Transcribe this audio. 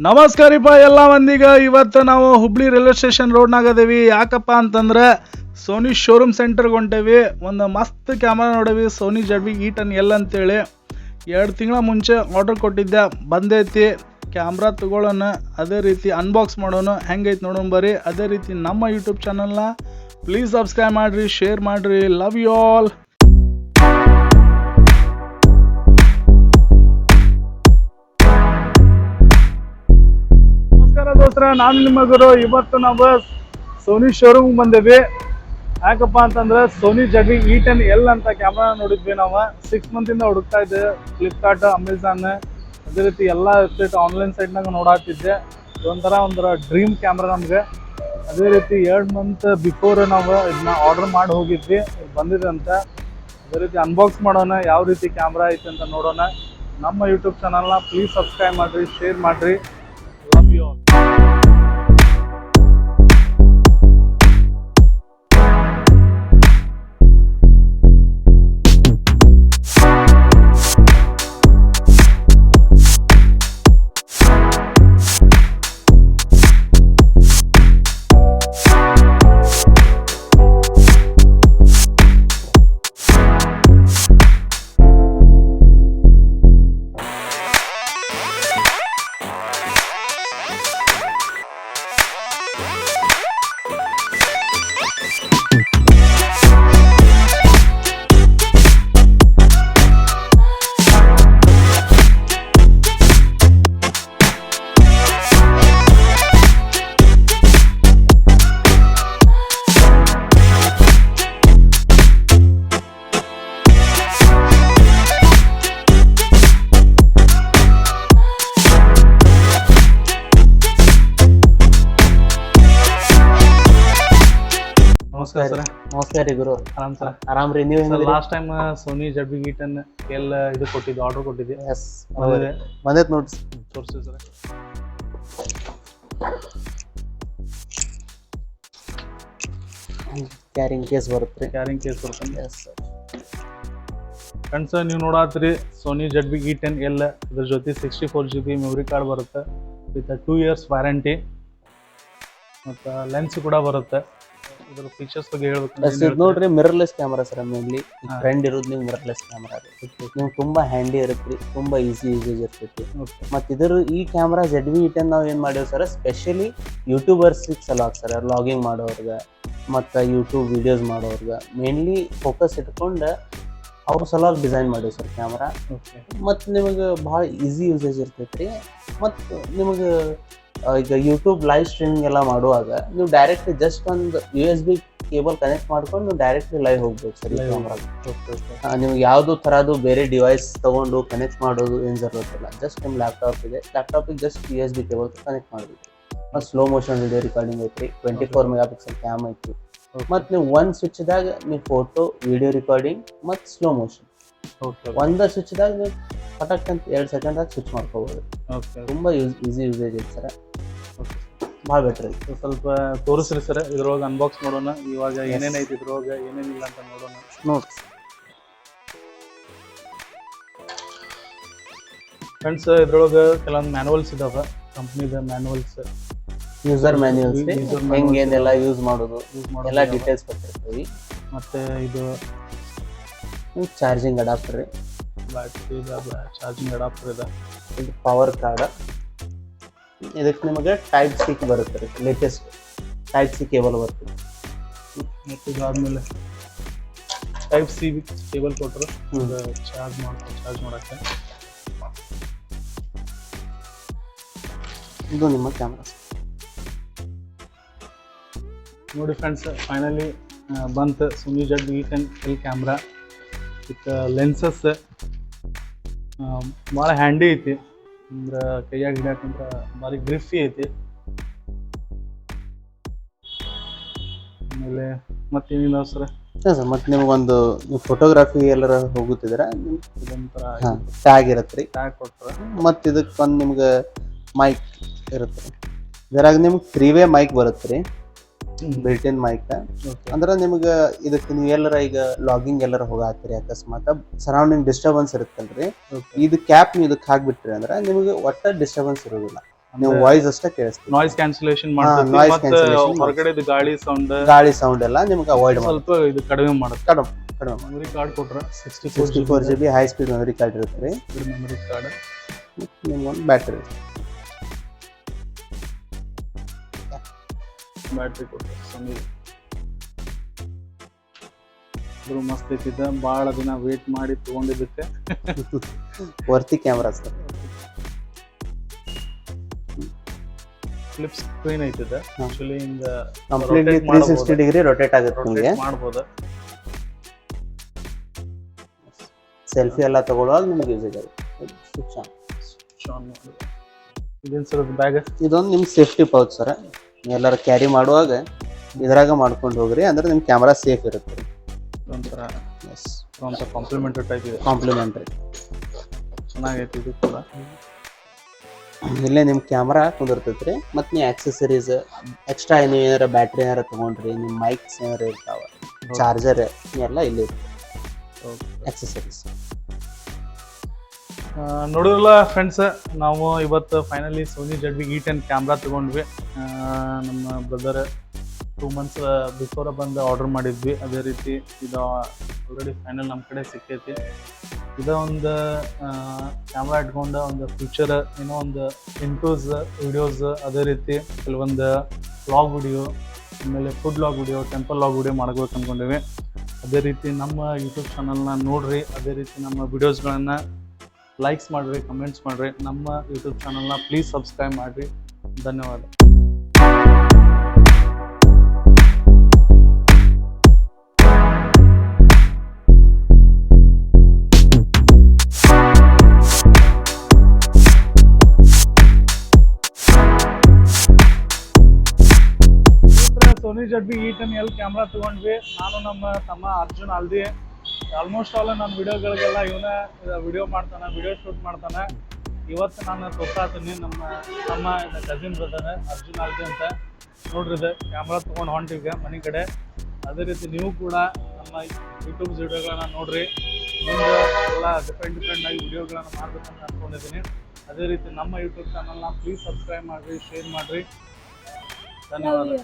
ನಮಸ್ಕಾರಿಪ್ಪ ಎಲ್ಲ ಮಂದಿಗೆ. ಇವತ್ತು ನಾವು ಹುಬ್ಳಿ ರೈಲ್ವೆ ಸ್ಟೇಷನ್ ರೋಡ್ನಾಗದೇವಿ. ಯಾಕಪ್ಪ ಅಂತಂದ್ರೆ ಸೋನಿ ಶೋರೂಮ್ ಸೆಂಟರ್ಗೆ ಹೊಂಟೇವಿ. ಒಂದು ಮಸ್ತ್ ಕ್ಯಾಮ್ರಾ ನೋಡೇವಿ, ಸೋನಿ E10L ಅಂತೇಳಿ. 2 ತಿಂಗಳ ಮುಂಚೆ ಆರ್ಡರ್ ಕೊಟ್ಟಿದ್ದೆ, ಬಂದೈತಿ. ಕ್ಯಾಮ್ರಾ ತಗೊಳ್ಳೋಣ, ಅದೇ ರೀತಿ ಅನ್ಬಾಕ್ಸ್ ಮಾಡೋಣ, ಹೆಂಗೈತೆ ನೋಡೋಣ ಬರ್ರಿ. ಅದೇ ರೀತಿ ನಮ್ಮ ಯೂಟ್ಯೂಬ್ ಚಾನಲ್ನ ಪ್ಲೀಸ್ ಸಬ್ಸ್ಕ್ರೈಬ್ ಮಾಡಿರಿ, ಶೇರ್ ಮಾಡಿರಿ. Love you all. ದೋಸ್ತರ, ನಾನು ನಿಮ್ಮ ಗುರು. ಇವತ್ತು ನಾವು ಸೋನಿ ಶೋರೂಮ್ ಬಂದೇವಿ. ಯಾಕಪ್ಪ ಅಂತಂದ್ರೆ ಸೋನಿ E10L ಅಂತ ಕ್ಯಾಮ್ರಾ ನೋಡಿದ್ವಿ. ನಾವು 6 ಮಂತಿಂದ ಹುಡುಕ್ತಾ ಇದ್ದೆ. ಫ್ಲಿಪ್ಕಾರ್ಟ್, ಅಮೆಝಾನ್, ಅದೇ ರೀತಿ ಎಲ್ಲ ವೆಬ್ಸೈಟ್, ಆನ್ಲೈನ್ ಸೈಟ್ನಾಗ ನೋಡಾತಿದ್ದೆ. ಒಂಥರ ಡ್ರೀಮ್ ಕ್ಯಾಮ್ರಾ ನಮಗೆ. ಅದೇ ರೀತಿ 2 ಮಂತ್ ಬಿಫೋರ್ ನಾವು ಇದನ್ನ ಆರ್ಡರ್ ಮಾಡಿ ಹೋಗಿದ್ವಿ, ಬಂದಿದೆ ಅಂತ. ಅದೇ ರೀತಿ ಅನ್ಬಾಕ್ಸ್ ಮಾಡೋಣ, ಯಾವ ರೀತಿ ಕ್ಯಾಮ್ರಾ ಐತೆ ಅಂತ ನೋಡೋಣ. ನಮ್ಮ ಯೂಟ್ಯೂಬ್ ಚಾನಲ್ನ ಪ್ಲೀಸ್ ಸಬ್ಸ್ಕ್ರೈಬ್ ಮಾಡಿರಿ, ಶೇರ್ ಮಾಡಿರಿ. Love you all. ನಮಸ್ಕಾರ ರೀ ಗುರು. ಆರಾಮ್ ಸರ್? ಆರಾಮ್ ರೀ. ನೀವು ಲಾಸ್ಟ್ ಟೈಮ್ ಸೋನಿ E10L ಇದು ಕೊಟ್ಟಿದ್ದು, ಆರ್ಡರ್ ಕೊಟ್ಟಿದ್ದೆ. ಎಸ್, ಬಂದೈತೆ ನೋಡ್ರಿ, ತೋರಿಸಿ ಸರ್. ಕ್ಯಾರಿಂಗ್ ಕೇಸ್ ಬರುತ್ತೆ. ಕ್ಯಾರಿಂಗ್ ಕೇಸ್ ಬರುತ್ತೆ. Yes sir. ಫ್ರೆಂಡ್ಸ್, ನೀವು ನೋಡಾತ್ರಿ ಸೋನಿ E10L. ಇದ್ರ ಜೊತೆ 64 GB ಮೆಮೊರಿ ಕಾರ್ಡ್ ಬರುತ್ತೆ, ವಿತ್ 2 years ವಾರಂಟಿ, ಮತ್ತು ಲೆನ್ಸ್ ಕೂಡ ಬರುತ್ತೆ. ಇದ್ರ ಫೀಚರ್ಸ್ ಬಗ್ಗೆ ಹೇಳ್ಬೇಕು ನೋಡ್ರಿ, mirrorless camera sir. Mainly friend ಇರೋದು ನೀವು ಮಿರರ್ಲೆಸ್ ಕ್ಯಾಮರಾ ರೀ. ನೀವು ತುಂಬಾ ಹ್ಯಾಂಡಿ ಇರುತ್ತೆ, ತುಂಬಾ ಈಸಿ ಯೂಸೇಜ್ ಇರ್ತೈತಿ. ಮತ್ತು ಇದ್ರ ಈ ಕ್ಯಾಮ್ರಾ E10 ನಾವು ಏನು ಮಾಡೇವಿ ಸರ್, ಸ್ಪೆಷಲಿ ಯೂಟ್ಯೂಬರ್ಸಿಗೆ ಸಲುವಾಗಿ ಸರ್, ಲಾಗಿಂಗ್ ಮಾಡೋರ್ಗೆ ಮತ್ತು ಯೂಟ್ಯೂಬ್ ವಿಡಿಯೋಸ್ ಮಾಡೋರ್ಗೆ ಮೇನ್ಲಿ ಫೋಕಸ್ ಇಟ್ಕೊಂಡು ಅವ್ರ ಸಲುವಾಗಿ ಡಿಸೈನ್ ಮಾಡೇವಿ ಸರ್ ಕ್ಯಾಮ್ರಾ. ಮತ್ತು ನಿಮಗೆ ಭಾಳ ಈಸಿ ಯೂಸೇಜ್ ಇರ್ತೈತಿ ರೀ. ಮತ್ತು ನಿಮಗೆ ಈಗ ಯೂಟ್ಯೂಬ್ ಲೈವ್ ಸ್ಟ್ರೀಮಿಂಗ್ ಎಲ್ಲ ಮಾಡುವಾಗ ನೀವು ಡೈರೆಕ್ಟ್ ಜಸ್ಟ್ ಒಂದು USB ಕೇಬಲ್ ಕನೆಕ್ಟ್ ಮಾಡ್ಕೊಂಡು ನೀವು ಡೈರೆಕ್ಟ್ಲಿ ಲೈವ್ ಹೋಗ್ಬೇಕು ಸರ್ ಈ ಕ್ಯಾಮ್ರಾಗ. ನಿಮ್ಗೆ ಯಾವುದು ಥರದ್ದು ಬೇರೆ ಡಿವೈಸ್ ತೊಗೊಂಡು ಕನೆಕ್ಟ್ ಮಾಡೋದು ಏನು ಜರುರತ್ತಿಲ್ಲ. ಜಸ್ಟ್ ನಿಮ್ಮ ಲ್ಯಾಪ್ಟಾಪಿಗೆ ಜಸ್ಟ್ USB ಕೇಬಲ್ ಕನೆಕ್ಟ್ ಮಾಡಬೇಕು. ಮತ್ತು ಸ್ಲೋ ಮೋಷನ್ ವಿಡಿಯೋ ರೆಕಾರ್ಡಿಂಗ್ ಐತ್ರಿ, 24 MP ಕ್ಯಾಮ್ ಐತಿ. ಮತ್ತು ನೀವು ಒಂದು ಸ್ವಿಚ್ದಾಗ ನೀವು ಫೋಟೋ, ವಿಡಿಯೋ ರೆಕಾರ್ಡಿಂಗ್ ಮತ್ತು ಸ್ಲೋ ಮೋಷನ್ ಒಂದೇ ಸ್ವಿಚ್ದಾಗ ನೀವು ಪಟಕ್ ಅಂತ 2 ಸೆಕೆಂಡಾಗ ಸ್ವಿಚ್ ಮಾಡ್ಕೋಬೋದು. ತುಂಬ ಈಸಿ ಯೂಸೇಜ್ ಐತೆ ಸರ್, ಭಾಳ ಬೆಟ್ರ್ ಐತಿ. ಸ್ವಲ್ಪ ತೋರಿಸ್ರಿ ಸರ್, ಇದ್ರೊಳಗೆ ಅನ್ಬಾಕ್ಸ್ ಮಾಡೋಣ. ಇವಾಗ ಏನೇನೈತಿ ಇದ್ರೊಳಗೆ, ಏನೇನಿಲ್ಲ ಅಂತ ನೋಡೋಣ. ನೋಡ್ರಿ ಫ್ರೆಂಡ್ಸ್, ಇದ್ರೊಳಗೆ ಕೆಲವೊಂದು ಮ್ಯಾನುವಲ್ಸ್ ಇದಾವೆ, ಕಂಪ್ನಿದ ಮ್ಯಾನುವಲ್ಸ್, ಯೂಸರ್ ಮ್ಯಾನ್ಯೂಲ್ಸ್, ಹೆಂಗೇನೆಲ್ಲ ಯೂಸ್ ಮಾಡೋದು ಎಲ್ಲ ಡೀಟೇಲ್ಸ್ ಕೊಟ್ಟಿರ್ತೀವಿ. ಮತ್ತು ಇದು ಚಾರ್ಜಿಂಗ್ ಅಡಾಪ್ಟರ್ ರೀ, ಬ್ಯಾಟ್ರಿ ಚಾರ್ಜಿಂಗ್ ಅಡಾಪ್ಟರ್ ಇದೆ. ಇದು ಪವರ್ ಕಾರ್ಡ್. ಇದಕ್ಕೆ ನಿಮಗೆ Type-C ಬರುತ್ತೆ ರೀ, ಲೇಟೆಸ್ಟ್ Type-C ಕೇಬಲ್ ಬರ್ತದೆ. ಮತ್ತು ಇದಾದ್ಮೇಲೆ Type-C ಕೇಬಲ್ ಕೊಟ್ಟರು ಚಾರ್ಜ್ ಮಾಡೋಕ್ಕೆ. ಇದು ನಿಮ್ಮ ಕ್ಯಾಮ್ರಾ ನೋಡಿ ಫ್ರೆಂಡ್ಸ್. ಫೈನಲಿ ಬಂತು Sony E10L camera with lenses. ಭಾಳ ಹ್ಯಾಂಡಿ ಐತಿ, ಅಂದ್ರೆ ಕೈಯಾಗ ಹಿಡಿಯೋಕ್ಕಂತ ಭಾರಿ ಗ್ರಿಫಿ ಐತಿ. ಆಮೇಲೆ ಮತ್ತೇನಿಲ್ಲ ಸರ್. ಸರ್, ಮತ್ತು ನಿಮಗೊಂದು ಫೋಟೋಗ್ರಫಿ ಎಲ್ಲರ ಹೋಗುತ್ತಿದ್ರೆ ಇದೊಂಥರ ಟ್ಯಾಗ್ ಇರುತ್ತೆ ರೀ, ಟ್ಯಾಗ್ ಕೊಟ್ಟರೆ. ಮತ್ತು ಇದಕ್ಕೆ ಒಂದು ನಿಮ್ಗೆ ಮೈಕ್ ಇರುತ್ತೆ ರೀ. ಇದರಾಗ ನಿಮ್ಗೆ 3-way ಮೈಕ್ ಬರುತ್ತೆ ರೀ. Built-in mic. ಅಂದ್ರೆ ನಿಮ್ಗೆ ಇದಕ್ಕೆ ನೀವು ಎಲ್ಲರ ಈಗ ಲಾಗಿಂಗ್ ಎಲ್ಲರ ಹೋಗಾತ್ರಿ ಅಕಸ್ಮಾತ್ ಸರೌಂಡಿಂಗ್ ಡಿಸ್ಟರ್ಬೆನ್ಸ್ ಇರುತ್ತಲ್ರಿ, ಇದು ಕ್ಯಾಪ್ ನೀವು ಇದಕ್ಕೆ ಹಾಕ್ಬಿಟ್ರಿ ಅಂದ್ರೆ ನಿಮಗೆ ಒಟ್ಟ ಡಿಸ್ಟರ್ಬೆನ್ಸ್ ಇರೋದಿಲ್ಲ. ನೀವು ವಾಯ್ಸ್ ಅಷ್ಟೇ ಕೇಳಿಸ್ತೀವಿ. ನಾಯ್ಸ್ ಕ್ಯಾನ್ಸಲೇಷನ್ ಮಾಡ್ತೀವಿ noise ಮತ್ತೆ cancellation ಹೊರಗಡೆ ಗಾಳಿ ಸೌಂಡ್ ಎಲ್ಲ ನಿಮ್ಗೆ ಅವಾಯ್ಡ್ ಮಾಡಿ ಸ್ವಲ್ಪ ಇದು ಕಡಿಮೆ ಮಾಡುತ್ತೆ. ಕಡಿಮೆ ಮೆಮರಿ ಕಾರ್ಡ್ ಕೊಟ್ರೆ 64 GB high speed memory card ಇರುತ್ತೆ ರೀ. ಮೆಮರಿ ಕಾರ್ಡ್ ನಿಮ್ಗೊಂದು ಬ್ಯಾಟ್ರಿ ಕೊಟ್ರೆ Sony ಇದು ಮಸ್ತ್ ಐತಿದ. ಭಾಳ ದಿನ ವೇಟ್ ಮಾಡಿ ತಗೊಂಡಿದ್ದಕ್ಕೆ worthy camera sir. Flip screen ಐತಿದೆ. ಆಕ್ಚುಲಿ ಹಿಂಗ ಕಂಪ್ಲೀಟ್ಲಿ 360 ಡಿಗ್ರಿ ರೊಟೇಟ್ ಆಗುತ್ತೆ ನಿಮಗೆ. ಮಾಡಬಹುದು. ಸೆಲ್ಫಿ ಎಲ್ಲ ತಗೊಳ್ಳುವಾಗ ನಿಮಗೆ ಯೂಸ್ ಆಗುತ್ತೆ. ಇದೇನು ಸರ್ ಬ್ಯಾಗ್? ಇದೊಂದು ನಿಮ್ಮ ಸೇಫ್ಟಿ ಪೌಚ್ ಸರ್. ಎಲ್ಲರೂ ಕ್ಯಾರಿ ಮಾಡುವಾಗ ಇದ್ರಾಗ ಮಾಡ್ಕೊಂಡು ಹೋಗ್ರಿ, ಅಂದ್ರೆ ನಿಮ್ಮ ಕ್ಯಾಮ್ರಾ ಸೇಫ್ ಇರುತ್ತೆ. ಒಂಥರ ಕಾಂಪ್ಲಿಮೆಂಟರಿ ಟೈಪ್ ಇದೆ. ಕಾಂಪ್ಲಿಮೆಂಟರಿ ಚೆನ್ನಾಗೈತಿ ಇದು ಕೂಡ. ಇಲ್ಲೇ ನಿಮ್ಮ ಕ್ಯಾಮ್ರಾ ಕುಂದಿರ್ತೈತೆ ರೀ. ಮತ್ತು ನೀವು ಆಕ್ಸೆಸರೀಸ್ ಎಕ್ಸ್ಟ್ರಾ ನೀವು ಏನಾರ ಬ್ಯಾಟ್ರಿ ಏನಾರ ತೊಗೊಂಡ್ರಿ, ನಿಮ್ಮ ಮೈಕ್ಸ್ ಏನಾರ ಇರ್ತಾವೆ, ಚಾರ್ಜರ್ ಎಲ್ಲ ಇಲ್ಲಿ ಆಕ್ಸೆಸರೀಸ್. ನೋಡಿದ್ರಲ್ಲ ಫ್ರೆಂಡ್ಸ್, ನಾವು ಇವತ್ತು finally Sony ZV E10 camera ತೊಗೊಂಡ್ವಿ. ನಮ್ಮ ಬ್ರದರ್ 2 months ಬಿಫೋರ್ ಬಂದು ಆರ್ಡರ್ ಮಾಡಿದ್ವಿ. ಅದೇ ರೀತಿ ಇದು ಆಲ್ರೆಡಿ ಫೈನಲ್ ನಮ್ಮ ಕಡೆ ಸಿಕ್ಕೈತಿ. ಇದೊಂದು ಕ್ಯಾಮ್ರಾ ಇಟ್ಕೊಂಡು ಒಂದು ಫ್ಯೂಚರ್ ಏನೋ ಒಂದು ಇಂಟ್ರೋಸ್ ವಿಡಿಯೋಸ್, ಅದೇ ರೀತಿ ಕೆಲವೊಂದು ವ್ಲಾಗ್ ವಿಡಿಯೋ, ಆಮೇಲೆ food vlog video, temple vlog video ಮಾಡ್ಬೇಕು ಅಂದ್ಕೊಂಡಿವಿ. ಅದೇ ರೀತಿ ನಮ್ಮ ಯೂಟ್ಯೂಬ್ ಚಾನಲ್ನ ನೋಡ್ರಿ. ಅದೇ ರೀತಿ ನಮ್ಮ ವಿಡಿಯೋಸ್ಗಳನ್ನು ಲೈಕ್ಸ್ ಮಾಡಿರಿ, ಕಮೆಂಟ್ಸ್ ಮಾಡಿರಿ. ನಮ್ಮ ಯೂಟ್ಯೂಬ್ ಚಾನಲ್ನ ಪ್ಲೀಸ್ ಸಬ್ಸ್ಕ್ರೈಬ್ ಮಾಡಿರಿ. ಧನ್ಯವಾದ. ಸೋನಿ ZV E10L ಕ್ಯಾಮ್ರಾ ತೊಗೊಂಡ್ವಿ. ನಾನು ನಮ್ಮ ತಮ್ಮ ಅರ್ಜುನ್ ಅಲ್ದಿ. ಆಲ್ಮೋಸ್ಟ್ ಆಲ್ ನನ್ನ ವಿಡಿಯೋಗಳಿಗೆಲ್ಲ ಇವನ ವಿಡಿಯೋ ಮಾಡ್ತಾನೆ, ವಿಡಿಯೋ ಶೂಟ್ ಮಾಡ್ತಾನೆ. ಇವತ್ತು ನಾನು ತೋರ್ಸಾತೀನಿ ನಮ್ಮ ಕಸಿನ್ ಬ್ರದರ್ ಅರ್ಜುನ್ ಅಲ್ದಿ ಅಂತ. ನೋಡ್ರಿ ಇದು ಕ್ಯಾಮ್ರಾ ತೊಗೊಂಡು ಹೊಂಟಿಗೆ ಮನೆ ಕಡೆ. ಅದೇ ರೀತಿ ನೀವು ಕೂಡ ನಮ್ಮ ಯೂಟ್ಯೂಬ್ ವಿಡಿಯೋಗಳನ್ನ ನೋಡ್ರಿ. ಮುಂದೆ ಎಲ್ಲ ಡಿಫ್ರೆಂಟ್ ಆಗಿ ವಿಡಿಯೋಗಳನ್ನ ಮಾಡ್ಬೇಕಂತ ಅಂದ್ಕೊಂಡಿದ್ದೀನಿ. ಅದೇ ರೀತಿ ನಮ್ಮ ಯೂಟ್ಯೂಬ್ ಚಾನಲ್ನ ಪ್ಲೀಸ್ ಸಬ್ಸ್ಕ್ರೈಬ್ ಮಾಡಿರಿ, ಶೇರ್ ಮಾಡಿರಿ. ಧನ್ಯವಾದ.